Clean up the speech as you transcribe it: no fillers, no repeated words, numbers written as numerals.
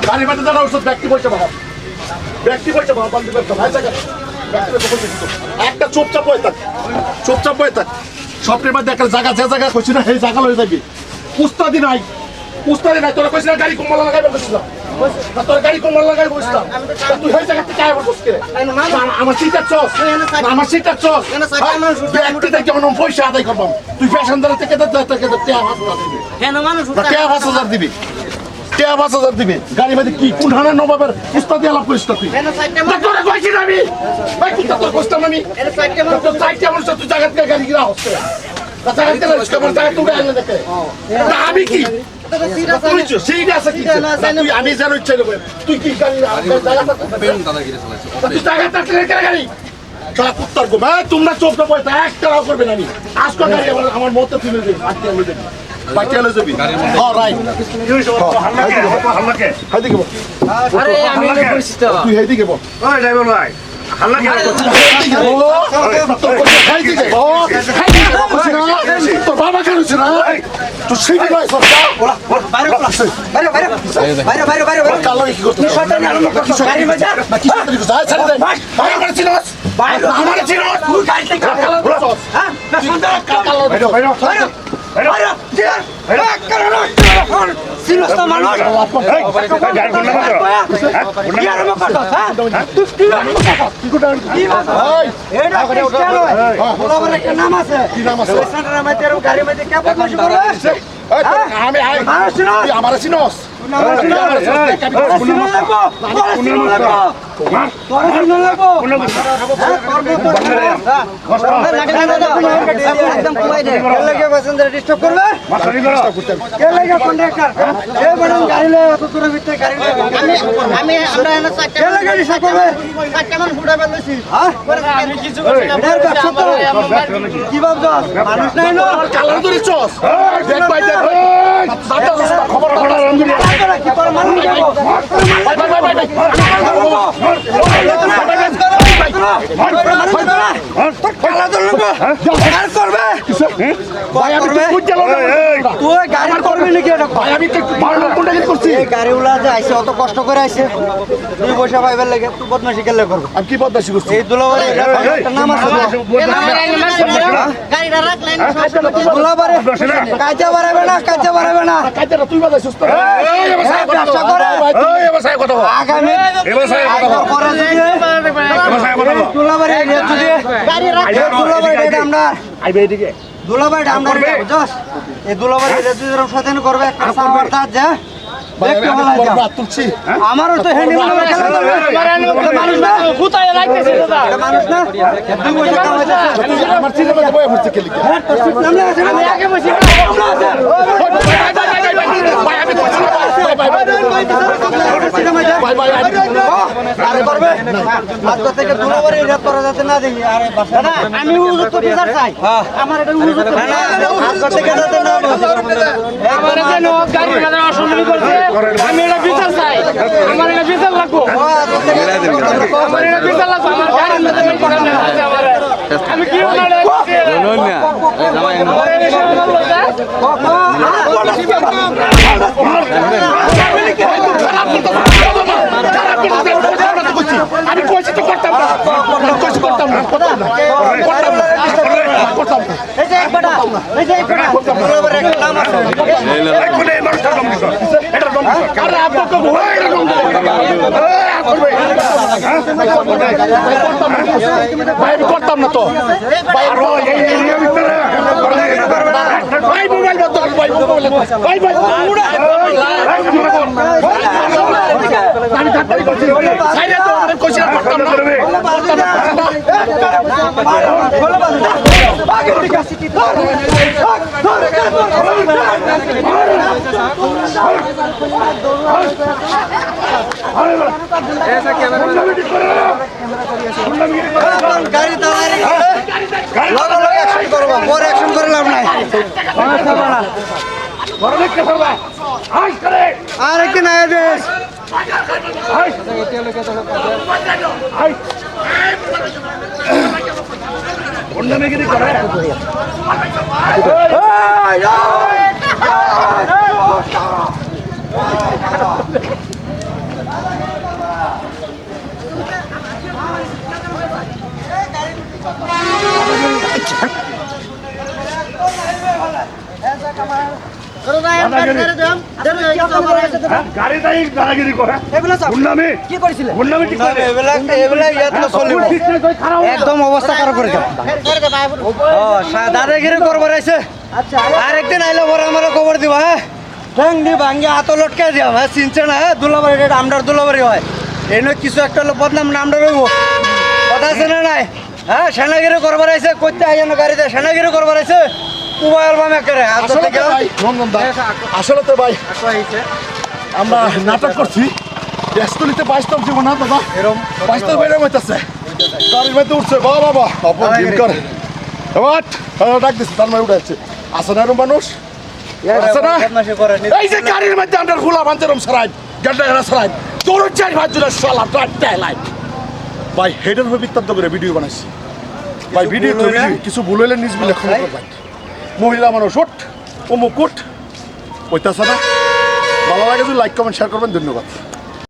গাড়ি বাড়ি দাঁড়া ওষুধ ব্যক্তি পয়সা ভাব ব্যক্তি পয়সা ভাব বন্ধ করতে ভাই জায়গা একটা চুপচাপ হয়ে থাক চুপচাপ হয়ে থাক সবটির মধ্যে একটা জায়গা যে জায়গা কইছি না সেই জায়গা লয়ে যাবি উস্তাদি নাই তোরা কইছিস না গাড়ি কম্বল লাগাইবে কইছিস না তোর গাড়ি কম্বল লাগাইবে কইছিস না তুই সেই জায়গা থেকে আইবা বসকে আমার সিটার চস আমার সিটার চস ব্যক্তিতে কেমন পয়সা আদায় করবাম তুই প্যাসেঞ্জার থেকে কে 5,000 দিবি কে 5,000 দিবি গাড়ি বাড়ি কি কোন হানা নবাবের উস্তাদি আলাপ করিস তুই তোরা কইছিস আমি ভাই কি তোর কইতাম আমি তোর সাইড কেমন তুই জায়গা থেকে গাড়ি গিরা হচ্ছে জায়গা থেকে কেমন জায়গা তুই আইলে দেখে আমি কি আমি জানো ইচ্ছা নেব তুই কি গাড়ি গাড়ি উত্তর গো তোমরা চোখ একটাও করবেন আমি আজকে গাড়ি আমার মতো তুলে দেবে পাটিয়ালে যাবি হ্যাঁ রাইট তুই হেদিকে বল ড্রাইভার ভাই হাল্লা কি তোর বাবা কেন ছিল তুই সেই নয় কালো কি করতে আমার চিনস কি ভাবছ মানুষ নাই না কালার ধরে চস খবর গাড়িওয়ালা যে আইসে অত কষ্ট করে আইসে দুই পয়সা পাইবার লাগে তুই বদমাশি কেলে করবো আমি কি বদমাশি করছি এই দুলাবারে নাম আছে দুলাবারে কাজে বাড়াবে না কাজে বাড়াবে না কাজটা তুই বাজাই সুস্থ ব্যবসা করে আগামী পরে যদি দুলাবারে যদি দুলাবারে আমরা আইবে এদিকে দুলাবারে আমরা বুঝছস এই দুলাবারে যদি সাধন করবে একটা সামার দাঁত যা আমারও তো হ্যান্ডি খেলা করবে মানুষ না ফুটায় লাগতেছে দাদা মানুষ না দুই পয়সা কামাইতেছে আমার চিন্তা বয়ে পড়ছে কেলি সামনে আছে আমি আগে বসি থেকে দুলাবারে রেপ করা যাতে না দেখি আরে দাদা আমি হুজুর তো বিচার চাই আমার এটা হুজুর তো হাত থেকে যাতে না আমার যেন গাড়ি মাঝে অসম্মানি করছে আমি এটা বিচার চাই আমার এটা বিচার লাগবো আমার এটা বিচার লাগবো আমার গাড়ির মাঝে আমি কি আমি কইছি তো করতাম না কইছি করতাম না করতাম এই যে একবারটা এই যে একবারটা দুলাবারে একটা নাম আছে এই কোনে মানুষটা নাম দিছ এটা নাম দিছ আরে আপনি তো হয় এটা নাম দিছ ভাই করতাম না তো ভাই এই ভিতরে ভাই মোবাইল বন্ধ কর ভাই মোবাইল ভাই ভাই আমি ধাক্কাই করছি সাইরা তো আমি কইছি করতাম না গাড়ি দাঁড়ায় লগা লগা অ্যাকশন করব পরে অ্যাকশন করে লাভ নাই আর কি নাই দেশ গাড়ি তাই দাদাগিরি করে এগুলো সব গুন্ডামি কি করেছিলেন গুন্ডামি ঠিক করে একদম অবস্থা খারাপ করে দাও দাদাগিরি করবার আছে আরেকদিন আইলে পরে আমার খবর দিবা হ্যাঁ ঠ্যাং দি ভাঙ্গে হাত লটকে দিও হ্যাঁ চিনছে না হ্যাঁ দুলাবাড়ি এটা আমরার দুলাবাড়ি হয় এই নয় কিছু একটা হলো বদনাম নামটা রইব কথা আছে না নাই হ্যাঁ সেনাগিরি করবার আছে করতে আইন গাড়িতে সেনাগিরি করবার আছে মোবাইল বামে করে আসলে তো ভাই রঞ্জন দা আসলে তো ভাই আমরা নাটক করছি ব্যস্তলিতে বাস্তব জীবন না দাদা এরম বাস্তব বেরো হইতাছে গাড়ির মধ্যে উঠছে বাবা বাবা অপর দিন করে বাট ডাক দিচ্ছে তার মানে উঠে যাচ্ছে আসে না এরম মানুষ আছে না এই যে গাড়ির মধ্যে আমরা খোলা বান্ধব সরাই গাড়িটা এরা সরাই তোর চার ভাই জুড়ে সালা টাইটাই লাইট ভাই হেডের হয়ে বিত্তান্ত করে ভিডিও বানাইছি ভাই ভিডিও তো কিছু ভুল হইলে নিজ বলে ক্ষমা করবেন মহিলা মানুষ উঠ অমুক উঠ হইতাছে না ভালো লাগে যদি লাইক কমেন্ট শেয়ার করবেন ধন্যবাদ